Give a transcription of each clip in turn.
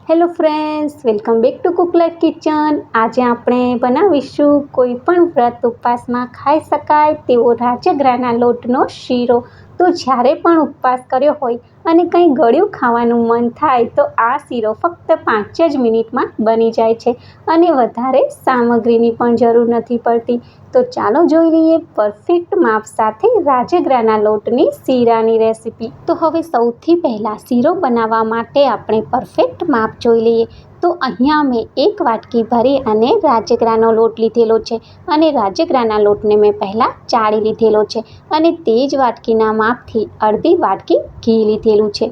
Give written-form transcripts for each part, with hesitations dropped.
Hello friends, welcome back to cook life kitchen. આજે આપણે બનાવીશું કોઈ પણ વ્રત ઉપવાસમાં ખાઈ શકાય તેવો રાજગરાના લોટનો શીરો। તો જ્યારે પણ ઉપવાસ કર્યો હોય અને કંઈ ગળ્યું ખાવાનું મન થાય તો આ શીરો ફક્ત 5 જ મિનિટમાં બની જાય છે અને વધારે સામગ્રીની પણ જરૂર નથી પડતી। તો ચાલો જોઈ લઈએ પરફેક્ટ માપ સાથે રાજગરાના લોટની શીરાની રેસીપી। તો હવે સૌથી પહેલાં શીરો બનાવવા માટે આપણે પરફેક્ટ માપ જોઈ લઈએ। તો અહીંયા મેં 1 વાટકી ભરી અને રાજગરાનો લોટ લીધેલો છે અને રાજગરાના લોટને મેં પહેલાં ચાળી લીધેલો છે અને તે જ વાટકીના માપથી અડધી વાટકી ઘી લીધેલું છે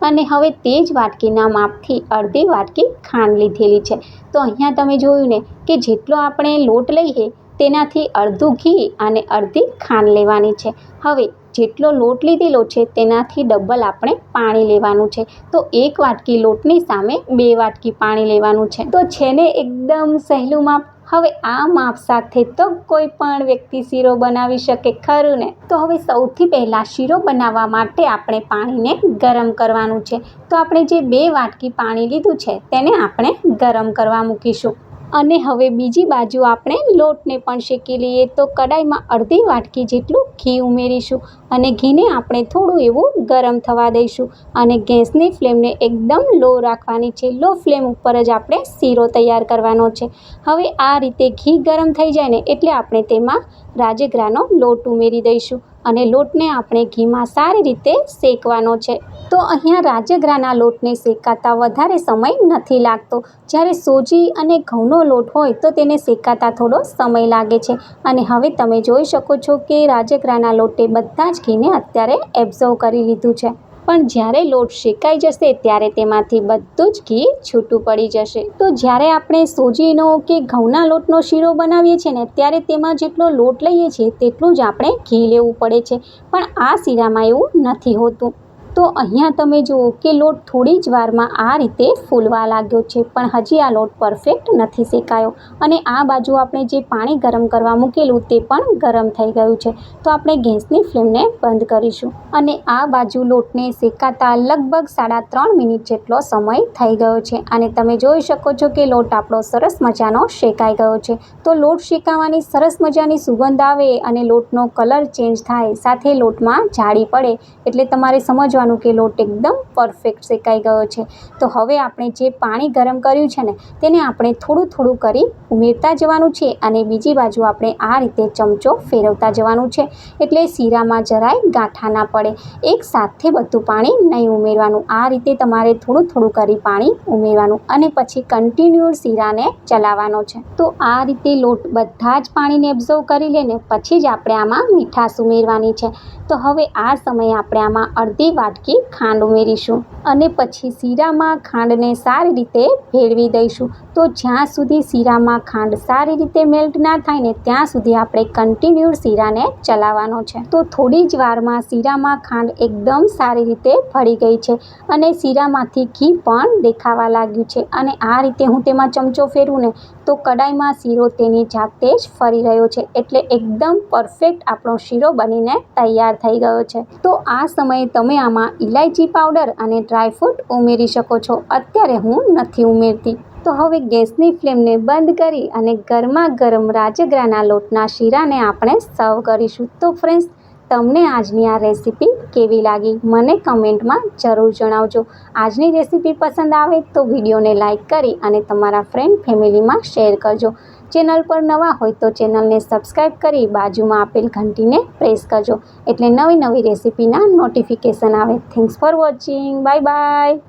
અને હવે તે જ વાટકીના માપથી અડધી વાટકી ખાંડ લીધેલી છે। તો અહીંયા તમે જોયું ને કે જેટલો આપણે લોટ લઈએ તેનાથી અડધું ઘી અને અડધી ખાંડ લેવાની છે। હવે જેટલો લોટ લીધેલો છે તેનાથી ડબલ આપણે પાણી લેવાનું છે। તો 1 વાટકી લોટની સામે 2 વાટકી પાણી લેવાનું છે। તો છે ને એકદમ સહેલું માપ। હવે આ માપ સાથે તો કોઈ પણ વ્યક્તિ શીરો બનાવી શકે ખરું ને। તો હવે સૌથી પહેલાં શીરો બનાવવા માટે આપણે પાણીને ગરમ કરવાનું છે। તો આપણે જે 2 વાટકી પાણી લીધું છે તેને આપણે ગરમ કરવા મૂકીશું અને હવે બીજી બાજુ આપણે લોટને પણ શેકી લઈએ। તો કડાઈમાં અડધી વાટકી જેટલું ઘી ઉમેરીશું અને ઘીને આપણે થોડું એવું ગરમ થવા દઈશું અને ગેસની ફ્લેમને એકદમ લો રાખવાની છે। લો ફ્લેમ ઉપર જ આપણે શીરો તૈયાર કરવાનો છે। હવે આ રીતે ઘી ગરમ થઈ જાય ને એટલે આપણે તેમાં રાજગરાનો લોટ ઉમેરી દઈશું અને લોટને આપણે ઘીમાં સારી રીતે શેકવાનો છે। તો અહીંયા રાજગરાના લોટને શેકાતા વધારે સમય નથી લાગતો। જ્યારે સોજી અને ઘઉંનો લોટ હોય તો તેને શેકાતા થોડો સમય લાગે છે અને હવે તમે જોઈ શકો છો કે રાજગરાના લોટે બધા જ ઘીને અત્યારે એબ્ઝોર્વ કરી લીધું છે। પણ જ્યારે લોટ શેકાઈ જશે ત્યારે તેમાંથી બધું જ ઘી છૂટું પડી જશે। તો જ્યારે આપણે સોજીનો કે ઘઉંના લોટનો શીરો બનાવીએ છીએ ને ત્યારે તેમાં જેટલો લોટ લઈએ છીએ તેટલું જ આપણે ઘી લેવું પડે છે, પણ આ શીરામાં એવું નથી હોતું। તો અહીંયા તમે જુઓ કે લોટ થોડી જ વારમાં આ રીતે ફૂલવા લાગ્યો છે, પણ હજી આ લોટ પરફેક્ટ નથી શેકાયો અને આ બાજુ આપણે જે પાણી ગરમ કરવા મૂકેલું તે પણ ગરમ થઈ ગયું છે। તો આપણે ગેસની ફ્લેમને બંધ કરીશું અને આ બાજુ લોટને શેકાતા લગભગ 3.5 મિનિટ જેટલો સમય થઈ ગયો છે અને તમે જોઈ શકો છો કે લોટ આપણો સરસ મજાનો શેકાઈ ગયો છે। તો લોટ શેકાવાની સરસ મજાની સુગંધ આવે અને લોટનો કલર ચેન્જ થાય, સાથે લોટમાં જાળી પડે એટલે તમારે સમજવાનું કે લોટ એકદમ પરફેક્ટ શેકાઈ ગયો છે। તો હવે આપણે જે પાણી ગરમ કર્યું છે ને તેને આપણે થોડું થોડું કરી ઉમેરતા જવાનું છે અને બીજી બાજુ આપણે આ રીતે ચમચો ફેરવતા જવાનું છે એટલે શીરામાં જરાય ગાંઠા ના પડે। એક સાથે બધું પાણી નહીં ઉમેરવાનું, આ રીતે તમારે થોડું થોડું કરી પાણી ઉમેરવાનું અને પછી કન્ટિન્યુ શીરાને ચલાવવાનો છે। તો આ રીતે લોટ બધા જ પાણીને એબ્ઝોર્વ કરી લઈને પછી જ આપણે આમાં મીઠાશ ઉમેરવાની છે। તો હવે આ સમયે આપણે આમાં અડધી વાટકી ખાંડ ઉમેરીશું અને પછી શીરામાં ખાંડને સારી રીતે ભેળવી દઈશું। તો જ્યાં સુધી શીરામાં ખાંડ સારી રીતે મેલ્ટ ના થાય ને ત્યાં સુધી આપણે કન્ટિન્યુ શીરાને ચલાવવાનો છે। તો થોડી જ વારમાં શીરામાં ખાંડ એકદમ સારી રીતે ભળી ગઈ છે અને શીરામાંથી ઘી પણ દેખાવા લાગ્યું છે અને આ રીતે હું તેમાં ચમચો ફેરવું ને તો કડાઈમાં શીરો તેની જાતે જ ફરી રહ્યો છે એટલે એકદમ પરફેક્ટ આપણો શીરો બનીને તૈયાર થઈ ગયો છે। તો આ સમયે તમે આમાં ઇલાયચી પાવડર અને ડ્રાયફ્રૂટ ઉમેરી શકો છો, અત્યારે હું નથી ઉમેરતી। તો હવે ગેસની ફ્લેમને બંધ કરી અને ગરમા ગરમ રાજગરાના લોટના શીરાને આપણે સર્વ કરીશું। તો ફ્રેન્ડ્સ, તમને આજની આ રેસીપી કેવી લાગી મને કમેન્ટમાં જરૂર જણાવજો। આજની રેસીપી પસંદ આવે તો વિડીયોને લાઇક કરી અને તમારા ફ્રેન્ડ ફેમિલીમાં શેર કરજો। ચેનલ પર નવા હોય તો ચેનલને સબસ્ક્રાઈબ કરી બાજુમાં આપેલ ઘંટીને પ્રેસ કરજો એટલે નવી નવી રેસીપીના નોટિફિકેશન આવે। Thanks for watching, bye bye.